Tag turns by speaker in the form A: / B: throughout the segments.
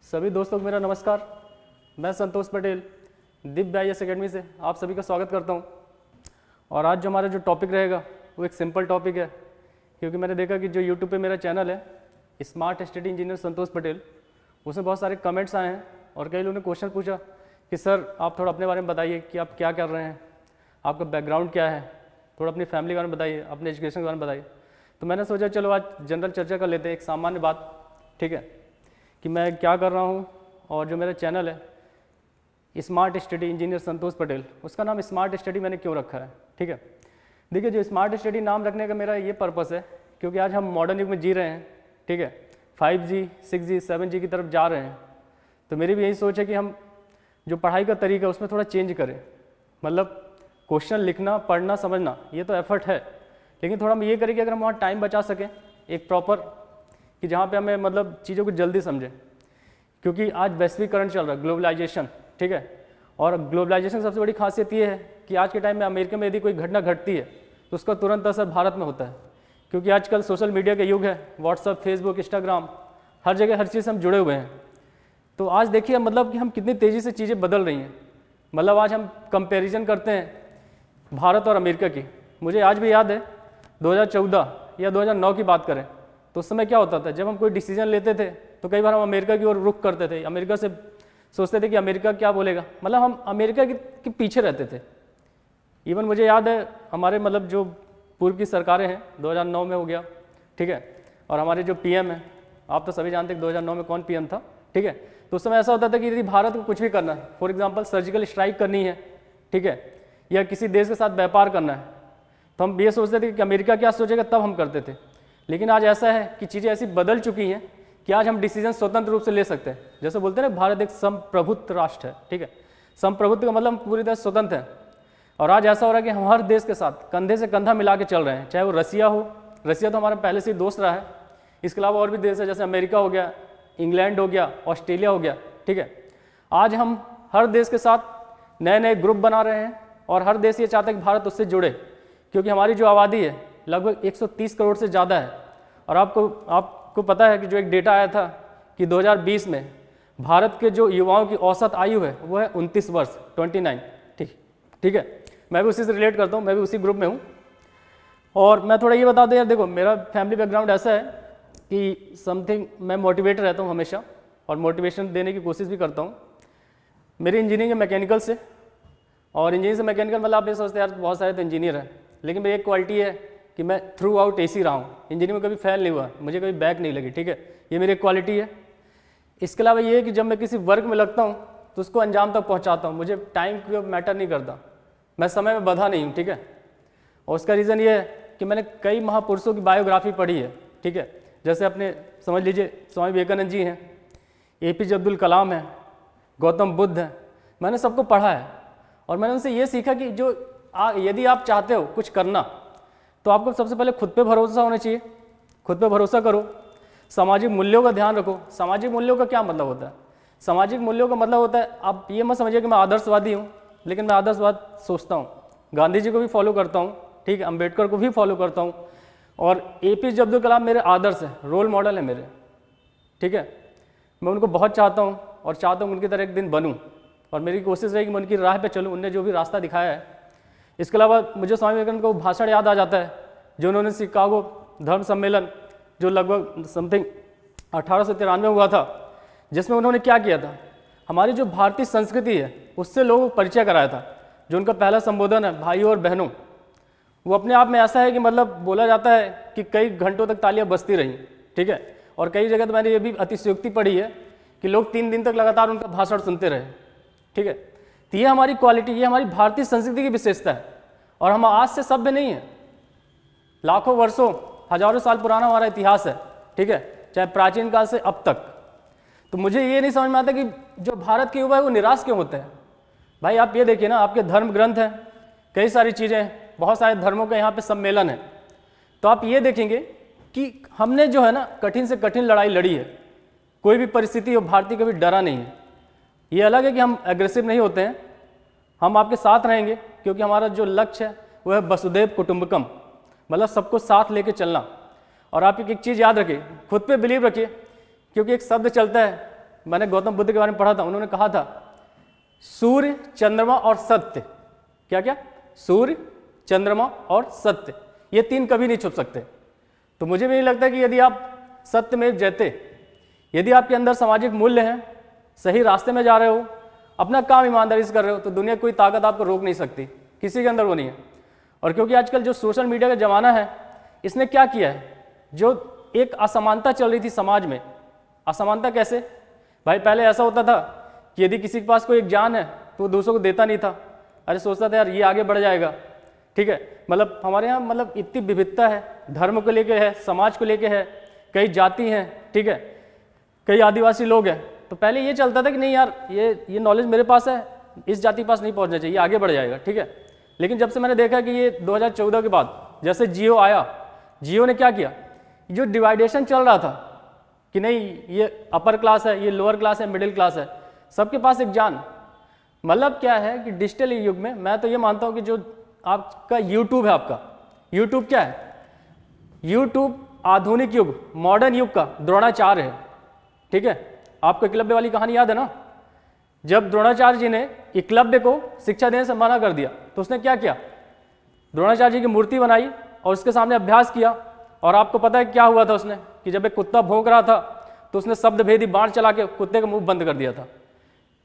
A: सभी दोस्तों को मेरा नमस्कार। मैं संतोष पटेल दिव्य IAS अकेडमी से आप सभी का स्वागत करता हूं। और आज जो हमारा टॉपिक रहेगा वो एक सिंपल टॉपिक है, क्योंकि मैंने देखा कि जो YouTube पे मेरा चैनल है स्मार्ट स्टडी इंजीनियर संतोष पटेल, उसमें बहुत सारे कमेंट्स आए हैं और कई लोगों ने क्वेश्चन पूछा कि सर आप थोड़ा अपने बारे में बताइए कि आप क्या कर रहे हैं, आपका बैकग्राउंड क्या है, थोड़ा अपनी फैमिली के बारे में बताइए, अपने एजुकेशन के बारे में बताइए। तो मैंने सोचा चलो आज जनरल चर्चा कर लेते हैं, एक सामान्य बात, ठीक है, कि मैं क्या कर रहा हूँ और जो मेरा चैनल है स्मार्ट स्टडी इंजीनियर संतोष पटेल, उसका नाम स्मार्ट स्टडी मैंने क्यों रखा है। ठीक है, देखिए जो स्मार्ट स्टडी नाम रखने का मेरा ये पर्पस है क्योंकि आज हम मॉडर्न युग में जी रहे हैं, ठीक है, 5G 6G 7G की तरफ जा रहे हैं। तो मेरी भी यही सोच है कि हम जो पढ़ाई का तरीका है उसमें थोड़ा चेंज करें। मतलब क्वेश्चन लिखना, पढ़ना, समझना ये तो एफर्ट है, लेकिन थोड़ा हम ये करें कि अगर हम वहाँ टाइम बचा सकें एक प्रॉपर, कि जहाँ पे हमें मतलब चीज़ों को जल्दी समझें, क्योंकि आज वैश्वीकरण चल रहा है, ग्लोबलाइजेशन, ठीक है। और ग्लोबलाइजेशन की सबसे बड़ी खासियत ये है कि आज के टाइम में अमेरिका में यदि कोई घटना घटती है तो उसका तुरंत असर भारत में होता है, क्योंकि आजकल सोशल मीडिया का युग है, व्हाट्सअप, फेसबुक, इंस्टाग्राम, हर जगह हर चीज़ से हम जुड़े हुए हैं। तो आज देखिए मतलब कि हम कितनी तेज़ी से चीज़ें बदल रही हैं। मतलब आज हम कंपैरिजन करते हैं भारत और अमेरिका की। मुझे आज भी याद है 2014 या 2009 की बात करें तो उस समय क्या होता था, जब हम कोई डिसीजन लेते थे तो कई बार हम अमेरिका की ओर रुख करते थे, अमेरिका से सोचते थे कि अमेरिका क्या बोलेगा, मतलब हम अमेरिका के पीछे रहते थे। इवन मुझे याद है हमारे मतलब जो पूर्व की सरकारें हैं 2009 में हो गया, ठीक है, और हमारे जो PM हैं, आप तो सभी जानते हैं 2009 में कौन PM था, ठीक है। तो उस समय ऐसा होता था कि यदि भारत को कुछ भी करना है, फॉर एग्जाम्पल सर्जिकल स्ट्राइक करनी है, ठीक है, या किसी देश के साथ व्यापार करना है, तो हम ये सोचते थे कि अमेरिका क्या सोचेगा, तब हम करते थे। लेकिन आज ऐसा है कि चीज़ें ऐसी बदल चुकी हैं कि आज हम डिसीजन स्वतंत्र रूप से ले सकते हैं। जैसे बोलते हैं ना, भारत एक संप्रभुत्व राष्ट्र है, ठीक है। संप्रभुत्व का मतलब हम पूरी तरह स्वतंत्र हैं। और आज ऐसा हो रहा है कि हम हर देश के साथ कंधे से कंधा मिला के चल रहे हैं, चाहे वो रसिया हो, रसिया तो हमारा पहले से ही दोस्त रहा है, इसके अलावा और भी देश है जैसे अमेरिका हो गया, इंग्लैंड हो गया, ऑस्ट्रेलिया हो गया, ठीक है। आज हम हर देश के साथ नए नए ग्रुप बना रहे हैं और हर देश ये चाहता है कि भारत उससे जुड़े, क्योंकि हमारी जो आबादी है लगभग 130 करोड़ से ज़्यादा है। और आपको पता है कि जो एक डेटा आया था कि 2020 में भारत के जो युवाओं की औसत आयु है वो है 29 वर्ष, 29, ठीक है। मैं भी उसी से रिलेट करता हूँ, मैं भी उसी ग्रुप में हूँ। और मैं थोड़ा ये बता दूँ यार, देखो मेरा फैमिली बैकग्राउंड ऐसा है कि समथिंग मैं मोटिवेटर रहता हूँ हमेशा, और मोटिवेशन देने की कोशिश भी करता हूँ। मेरी इंजीनियरिंग है मैकेनिकल से, और इंजीनियरिंग से मैकेनिकल मतलब आप ये सोचते हैं यार बहुत सारे तो इंजीनियर हैं, लेकिन मेरी एक क्वालिटी है कि मैं थ्रू आउट AC रहा हूँ, इंजीनियरिंग में कभी फेल नहीं हुआ, मुझे कभी बैक नहीं लगी, ठीक है, ये मेरी एक क्वालिटी है। इसके अलावा ये है कि जब मैं किसी वर्क में लगता हूँ तो उसको अंजाम तक पहुँचाता हूँ, मुझे टाइम का मैटर नहीं करता, मैं समय में बंधा नहीं हूँ, ठीक है। और उसका रीज़न ये है कि मैंने कई महापुरुषों की बायोग्राफी पढ़ी है, ठीक है, जैसे अपने समझ लीजिए स्वामी विवेकानंद जी हैं, APJ अब्दुल कलाम है, गौतम बुद्ध है, मैंने सबको पढ़ा है। और मैंने उनसे ये सीखा कि यदि आप चाहते हो कुछ करना तो आपको सबसे पहले खुद पे भरोसा होना चाहिए, खुद पे भरोसा करो, सामाजिक मूल्यों का ध्यान रखो। सामाजिक मूल्यों का क्या मतलब होता है? सामाजिक मूल्यों का मतलब होता है, आप ये मत समझिए कि मैं आदर्शवादी हूँ, लेकिन मैं आदर्शवाद सोचता हूँ, गांधी जी को भी फॉलो करता हूँ, ठीक है, अम्बेडकर को भी फॉलो करता हूँ, और APJ अब्दुल कलाम मेरे आदर्श है, रोल मॉडल है मेरे, ठीक है। मैं उनको बहुत चाहता हूँ और चाहता हूँ उनकी तरह एक दिन बनूँ, और मेरी कोशिश रहेगी मैं उनकी राह पे चलूँ, उनने जो भी रास्ता दिखाया है। इसके अलावा मुझे स्वामी विवेकानंद का भाषण याद आ जाता है जो उन्होंने शिकागो धर्म सम्मेलन जो लगभग समथिंग 1893 में हुआ था, जिसमें उन्होंने क्या किया था, हमारी जो भारतीय संस्कृति है उससे लोगों को परिचय कराया था। जो उनका पहला संबोधन है भाइयों और बहनों, वो अपने आप में ऐसा है कि मतलब बोला जाता है कि कई घंटों तक तालियां बजती रहीं, ठीक है। और कई जगह तो मैंने ये भी अतिशयोक्ति पढ़ी है कि लोग 3 दिन तक लगातार उनका भाषण सुनते रहे, ठीक है। तो ये हमारी क्वालिटी, ये हमारी भारतीय संस्कृति की विशेषता है। और हम आज से सभ्य नहीं है, लाखों वर्षों, हजारों साल पुराना हमारा इतिहास है, ठीक है, चाहे प्राचीन काल से अब तक। तो मुझे ये नहीं समझ में आता कि जो भारत के युवा है वो निराश क्यों होते हैं। भाई आप ये देखिए ना, आपके धर्म ग्रंथ हैं, कई सारी चीज़ें, बहुत सारे धर्मों का यहाँ पे सम्मेलन है, तो आप ये देखेंगे कि हमने जो है ना कठिन से कठिन लड़ाई लड़ी है, कोई भी परिस्थिति हो भारतीय कभी डरा नहीं है। ये अलग है कि हम एग्रेसिव नहीं होते हैं, हम आपके साथ रहेंगे, क्योंकि हमारा जो लक्ष्य है वो है वसुधैव कुटुंबकम, मतलब सबको साथ लेके चलना। और आप एक चीज़ याद रखिए, खुद पे बिलीव रखिए, क्योंकि एक शब्द चलता है मैंने गौतम बुद्ध के बारे में पढ़ा था, उन्होंने कहा था सूर्य, चंद्रमा और सत्य। क्या क्या? सूर्य, चंद्रमा और सत्य, ये तीन कभी नहीं छुप सकते। तो मुझे भी नहीं लगता कि यदि आप सत्य में जयते, यदि आपके अंदर सामाजिक मूल्य हैं, सही रास्ते में जा रहे हो, अपना काम ईमानदारी से कर रहे हो, तो दुनिया कोई ताकत आपको रोक नहीं सकती, किसी के अंदर वो नहीं है। और क्योंकि आजकल जो सोशल मीडिया का ज़माना है, इसने क्या किया है, जो एक असमानता चल रही थी समाज में, असमानता कैसे भाई, पहले ऐसा होता था कि यदि किसी के पास कोई एक ज्ञान है तो वो दूसरों को देता नहीं था, अरे सोचता था यार ये आगे बढ़ जाएगा, ठीक है। मतलब हमारे यहाँ मतलब इतनी विविधता है, धर्म को लेके है, समाज को लेके है, कई जाति हैं, ठीक है, कई आदिवासी लोग हैं। तो पहले ये चलता था कि नहीं यार ये नॉलेज मेरे पास है, इस जाति के पास नहीं पहुँचना चाहिए, आगे बढ़ जाएगा, ठीक है। लेकिन जब से मैंने देखा कि ये 2014 के बाद जैसे जियो आया, जियो ने क्या किया, जो डिवाइडेशन चल रहा था कि नहीं ये अपर क्लास है, ये लोअर क्लास है, मिडिल क्लास है, सबके पास एक जान, मतलब क्या है कि डिजिटल युग में मैं तो ये मानता हूँ कि जो आपका यूट्यूब है, आपका यूट्यूब क्या है, यूट्यूब आधुनिक युग, मॉडर्न युग का द्रोणाचार्य है, ठीक है। आपको एकलव्य वाली कहानी याद है ना, जब द्रोणाचार्य जी ने एकलव्य को शिक्षा देने से मना कर दिया तो उसने क्या किया, द्रोणाचार्य जी की मूर्ति बनाई और उसके सामने अभ्यास किया। और आपको पता है क्या हुआ था उसने, कि जब एक कुत्ता भौंक रहा था तो उसने शब्द भेदी बाण चला के कुत्ते का मुंह बंद कर दिया था।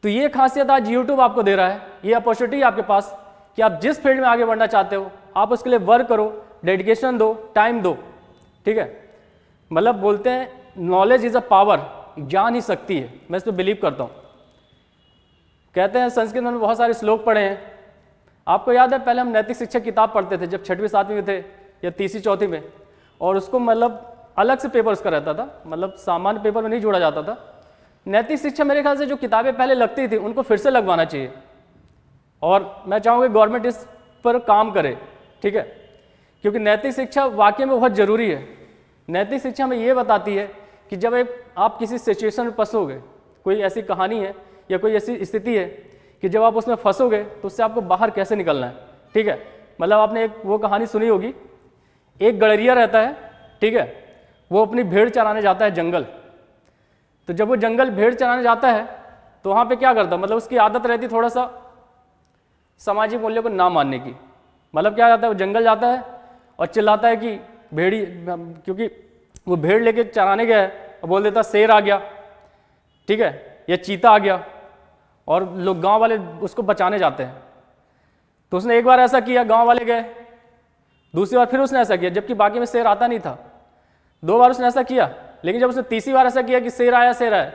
A: तो ये खासियत आज यूट्यूब आपको दे रहा है, ये अपॉर्चुनिटी है आपके पास कि आप जिस फील्ड में आगे बढ़ना चाहते हो आप उसके लिए वर्क करो, डेडिकेशन दो, टाइम दो, ठीक है। मतलब बोलते हैं नॉलेज इज अ पावर, ज्ञान ही शक्ति है, मैं इस पर बिलीव करता हूँ। कहते हैं संस्कृत में बहुत सारे श्लोक पढ़े हैं, आपको याद है पहले हम नैतिक शिक्षा किताब पढ़ते थे जब 6वीं 7वीं में थे या 3री 4थी में, और उसको मतलब अलग से पेपर उसका रहता था, मतलब सामान्य पेपर में नहीं जोड़ा जाता था। नैतिक शिक्षा मेरे ख्याल से जो किताबें पहले लगती थी उनको फिर से लगवाना चाहिए, और मैं चाहूँगा गवर्नमेंट इस पर काम करे, ठीक है, क्योंकि नैतिक शिक्षा वाकई में बहुत ज़रूरी है। नैतिक शिक्षा में ये बताती है कि जब आप किसी सिचुएशन में फंसोगे, कोई ऐसी कहानी है या कोई ऐसी स्थिति है कि जब आप उसमें फंसोगे तो उससे आपको बाहर कैसे निकलना है, ठीक है। मतलब आपने एक वो कहानी सुनी होगी, एक गड़रिया रहता है, ठीक है, वो अपनी भेड़ चराने जाता है जंगल। तो जब वो जंगल भेड़ चराने जाता है तो वहाँ पे क्या करता है, मतलब उसकी आदत रहती थोड़ा सा सामाजिक मूल्यों को ना मानने की। मतलब क्या जाता है, वो जंगल जाता है और चिल्लाता है कि भेड़ी, क्योंकि वो भेड़ लेके चराने गया है, और बोल देता शेर आ गया, ठीक है, या चीता आ गया, और लोग गांव वाले उसको बचाने जाते हैं। तो उसने एक बार ऐसा किया, गांव वाले गए, दूसरी बार फिर उसने ऐसा किया, जबकि बाकी में शेर आता नहीं था। 2 बार उसने ऐसा किया, लेकिन जब उसने तीसरी बार ऐसा किया कि शेर आया,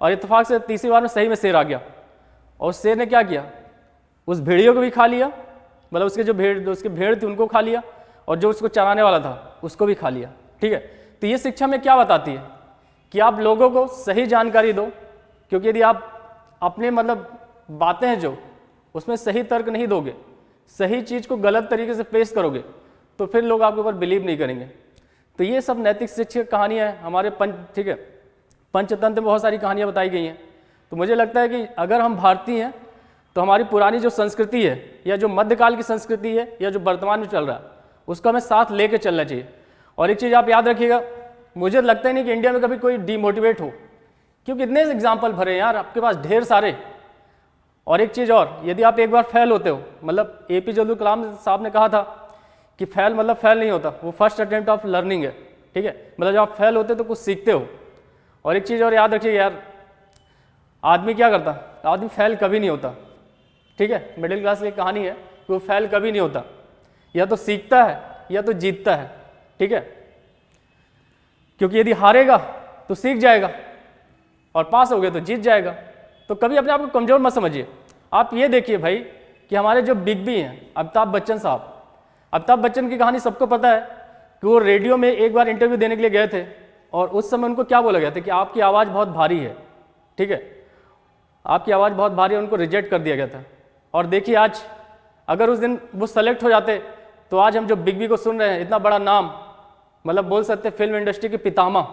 A: और इत्तेफाक से तीसरी बार में सही में शेर आ गया, और शेर ने क्या किया, उस भेड़ियों को भी खा लिया, मतलब उसके जो भेड़ थी उनको खा लिया, और जो उसको चराने वाला था उसको भी खा लिया, ठीक है। तो ये शिक्षा में क्या बताती है कि आप लोगों को सही जानकारी दो, क्योंकि यदि आप अपने मतलब बातें हैं जो उसमें सही तर्क नहीं दोगे, सही चीज़ को गलत तरीके से पेश करोगे, तो फिर लोग आपके ऊपर बिलीव नहीं करेंगे। तो ये सब नैतिक शिक्षा कहानियाँ हैं हमारे ठीक है, पंचतंत्र में बहुत सारी कहानियाँ बताई गई हैं। तो मुझे लगता है कि अगर हम भारतीय हैं तो हमारी पुरानी जो संस्कृति है, या जो मध्यकाल की संस्कृति है, या जो वर्तमान में चल रहा है, उसको हमें साथ लेके चलना चाहिए। और एक चीज़ आप याद रखिएगा, मुझे लगता ही नहीं कि इंडिया में कभी कोई डीमोटिवेट हो, क्योंकि इतने एग्जाम्पल भरे हैं यार आपके पास ढेर सारे। और एक चीज़ और, यदि आप एक बार फेल होते हो, मतलब APJ अब्दुल कलाम साहब ने कहा था कि फेल मतलब फेल नहीं होता, वो फर्स्ट अटेम्प्ट ऑफ लर्निंग है, ठीक है। मतलब जब आप फेल होते तो कुछ सीखते हो। और एक चीज़ और याद रखिए यार, आदमी क्या करता, आदमी फेल कभी नहीं होता, ठीक है। मिडिल क्लास की एक कहानी है कि वो फेल कभी नहीं होता, या तो सीखता है या तो जीतता है, ठीक है। क्योंकि यदि हारेगा तो सीख जाएगा, और पास हो गए तो जीत जाएगा। तो कभी अपने आप को कमज़ोर मत समझिए। आप ये देखिए भाई कि हमारे जो बिग बी हैं, अमिताभ बच्चन साहब, अमिताभ बच्चन की कहानी सबको पता है कि वो रेडियो में एक बार इंटरव्यू देने के लिए गए थे, और उस समय उनको क्या बोला गया था कि आपकी आवाज़ बहुत भारी है, ठीक है, आपकी आवाज़ बहुत भारी है, उनको रिजेक्ट कर दिया गया था। और देखिए आज अगर उस दिन वो सेलेक्ट हो जाते तो आज हम जो बिग बी को सुन रहे हैं, इतना बड़ा नाम, मतलब बोल सकते हैं फिल्म इंडस्ट्री के पितामह,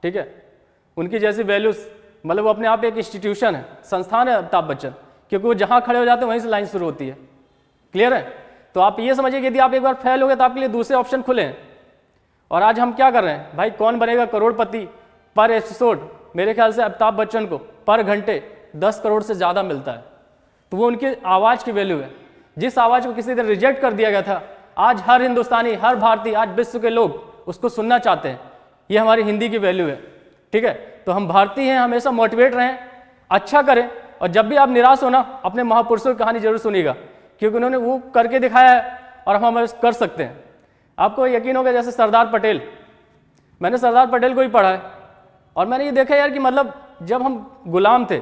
A: ठीक है, उनकी जैसी वैल्यूज़, मतलब वो अपने आप एक इंस्टीट्यूशन है, संस्थान है अमिताभ बच्चन, क्योंकि वो जहाँ खड़े हो जाते हैं वहीं से लाइन शुरू होती है। क्लियर है? तो आप ये समझिए कि यदि आप एक बार फेल हो गए तो आपके लिए दूसरे ऑप्शन खुले हैं। और आज हम क्या कर रहे हैं भाई, कौन बनेगा करोड़पति, पर एपिसोड मेरे ख्याल से अमिताभ बच्चन को पर घंटे 10 करोड़ से ज़्यादा मिलता है। तो वो उनकी आवाज़ की वैल्यू है। जिस आवाज़ को किसी दिन रिजेक्ट कर दिया गया था, आज हर हिंदुस्तानी, हर भारतीय, आज विश्व के लोग उसको सुनना चाहते हैं। ये हमारी हिंदी की वैल्यू है, ठीक है। तो हम भारतीय हैं, हमेशा मोटिवेट रहें, अच्छा करें, और जब भी आप निराश हो ना, अपने महापुरुषों की कहानी जरूर सुनिएगा, क्योंकि उन्होंने वो करके दिखाया है और हम कर सकते हैं। आपको यकीन होगा, जैसे सरदार पटेल, मैंने सरदार पटेल को ही पढ़ा है और मैंने ये देखा यार कि मतलब जब हम गुलाम थे,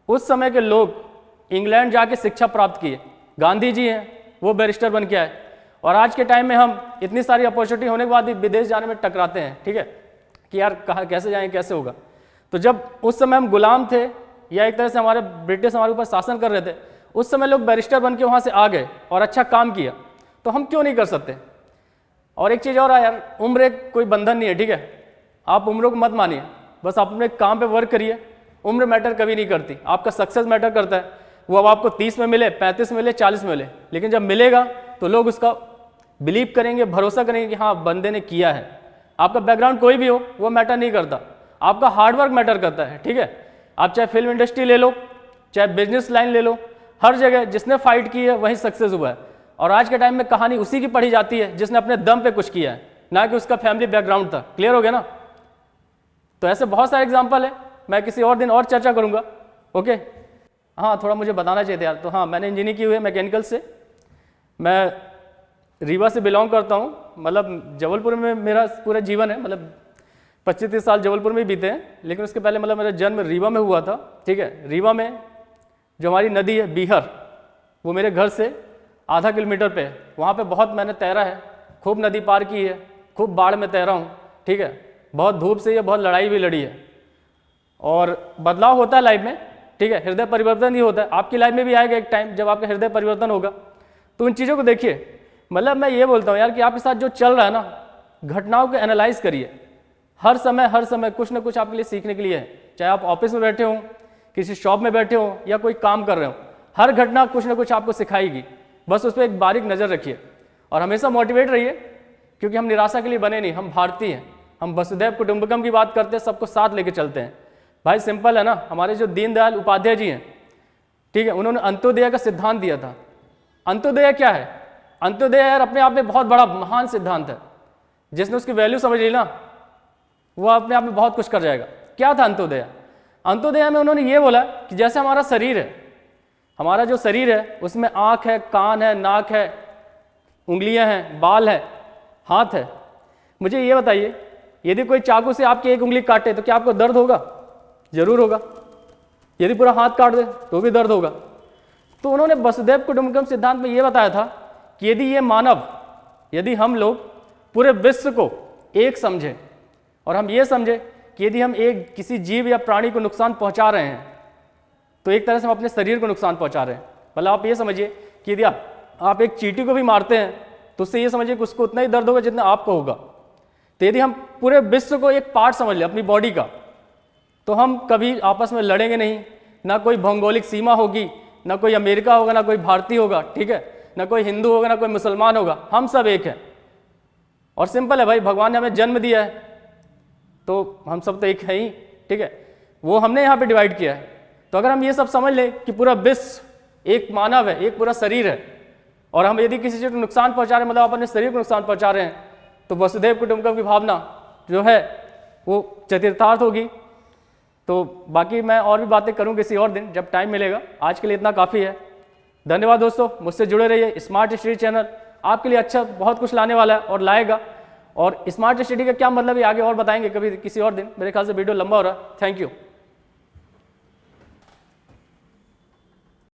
A: उस समय के लोग इंग्लैंड जाके शिक्षा प्राप्त किए। गांधी जी हैं, वो बैरिस्टर बन के आए, और आज के टाइम में हम इतनी सारी अपॉर्चुनिटी होने के बाद भी विदेश जाने में टकराते हैं, ठीक है, कि यार कहाँ कैसे जाएं, कैसे होगा। तो जब उस समय हम गुलाम थे, या एक तरह से हमारे ब्रिटिश हमारे ऊपर शासन कर रहे थे, उस समय लोग बैरिस्टर बन के वहाँ से आ गए और अच्छा काम किया, तो हम क्यों नहीं कर सकते। और एक चीज़ और है यार, उम्र एक कोई बंधन नहीं है, ठीक है। आप उम्र को मत मानिए, बस आप अपने काम पे वर्क करिए। उम्र मैटर कभी नहीं करती, आपका सक्सेस मैटर करता है। वो अब आपको 30 में मिले, 35 में मिले, 40 में मिले, लेकिन जब मिलेगा तो लोग उसका बिलीव करेंगे, भरोसा करेंगे कि हाँ बंदे ने किया है। आपका बैकग्राउंड कोई भी हो, वो मैटर नहीं करता, आपका हार्डवर्क मैटर करता है, ठीक है। आप चाहे फिल्म इंडस्ट्री ले लो, चाहे बिजनेस लाइन ले लो, हर जगह जिसने फाइट की है वही सक्सेस हुआ है। और आज के टाइम में कहानी उसी की पढ़ी जाती है जिसने अपने दम पे कुछ किया है, ना कि उसका फैमिली बैकग्राउंड था। क्लियर हो गया ना। तो ऐसे बहुत सारे एग्जाम्पल है, मैं किसी और दिन और चर्चा करूंगा। ओके, हाँ थोड़ा मुझे बताना चाहिए था यार। तो हाँ, मैंने इंजीनियरिंग की हुई है मैकेनिकल से। मैं रीवा से बिलोंग करता हूँ, मतलब जबलपुर में मेरा पूरा जीवन है, मतलब 25-30 साल जबलपुर में बीते हैं, लेकिन उसके पहले मतलब मेरा जन्म रीवा में हुआ था, ठीक है। रीवा में जो हमारी नदी है बीहर, वो मेरे घर से आधा किलोमीटर पे है। वहाँ पे बहुत मैंने तैरा है, खूब नदी पार की है, खूब बाढ़ में तैरा हूँ, ठीक है। बहुत धूप से, ये बहुत लड़ाई भी लड़ी है। और बदलाव होता है लाइफ में, ठीक है, हृदय परिवर्तन ही होता है। आपकी लाइफ में भी आएगा एक टाइम जब आपका हृदय परिवर्तन होगा। तो उन चीज़ों को देखिए, मतलब मैं ये बोलता हूँ यार कि आपके साथ जो चल रहा है ना, घटनाओं को एनालाइज करिए। हर समय कुछ ना कुछ आपके लिए सीखने के लिए है। चाहे आप ऑफिस में बैठे हो, किसी शॉप में बैठे हो, या कोई काम कर रहे हो, हर घटना कुछ ना कुछ आपको सिखाएगी। बस उस पर एक बारीक नज़र रखिए और हमेशा मोटिवेट रहिए, क्योंकि हम निराशा के लिए बने नहीं, हम भारतीय हैं। हम वसुधैव कुटुंबकम की बात करते हैं, सबको साथ लेके चलते हैं। भाई सिंपल है ना, हमारे जो दीनदयाल उपाध्याय जी हैं, ठीक है, उन्होंने अंत्योदय का सिद्धांत दिया था। अंत्योदय क्या है? अंत्योदय यार अपने आप में बहुत बड़ा महान सिद्धांत है। जिसने उसकी वैल्यू समझ ली ना, वो अपने आप में बहुत कुछ कर जाएगा। क्या था अंत्योदय? अंत्योदय में उन्होंने ये बोला कि जैसे हमारा शरीर है, हमारा जो शरीर है उसमें आँख है, कान है, नाक है, उंगलियां हैं, बाल है, हाथ है। मुझे ये बताइए, यदि कोई चाकू से आपकी एक उंगली काटे तो क्या आपको दर्द होगा? जरूर होगा। यदि पूरा हाथ काट दे तो भी दर्द होगा। तो उन्होंने वसुधैव कुटुंबकम सिद्धांत में ये बताया था कि यदि ये मानव, यदि हम लोग पूरे विश्व को एक समझें, और हम ये समझें कि यदि हम एक किसी जीव या प्राणी को नुकसान पहुंचा रहे हैं, तो एक तरह से हम अपने शरीर को नुकसान पहुंचा रहे हैं। मतलब आप ये समझिए कि यदि आप एक चींटी को भी मारते हैं तो उससे ये समझिए कि उसको उतना ही दर्द होगा जितना आपको होगा। तो यदि हम पूरे विश्व को एक पार्ट समझ लें अपनी बॉडी का, तो हम कभी आपस में लड़ेंगे नहीं, ना कोई भौगोलिक सीमा होगी, ना कोई अमेरिका होगा, ना कोई भारतीय होगा, ठीक है, ना कोई हिंदू होगा, ना कोई मुसलमान होगा, हम सब एक हैं। और सिंपल है भाई, भगवान ने हमें जन्म दिया है तो हम सब तो एक हैं ही, ठीक है। वो हमने यहाँ पे डिवाइड किया है। तो अगर हम ये सब समझ लें कि पूरा विश्व एक मानव है, एक पूरा शरीर है, और हम यदि किसी चीज़ को नुकसान पहुँचा रहे हैं, मतलब आप अपने शरीर को नुकसान पहुँचा रहे हैं, तो वसुधैव कुटुंबकम की भावना जो है वो चरितार्थ होगी। तो बाकी मैं और भी बातें करूँ किसी और दिन जब टाइम मिलेगा। आज के लिए इतना काफ़ी है। धन्यवाद दोस्तों, मुझसे जुड़े रहिए। स्मार्ट स्टडी चैनल आपके लिए अच्छा बहुत कुछ लाने वाला है और लाएगा। और स्मार्ट स्टडी का क्या मतलब है आगे और बताएंगे कभी किसी और दिन। मेरे ख्याल से वीडियो लंबा हो रहा है। Thank you.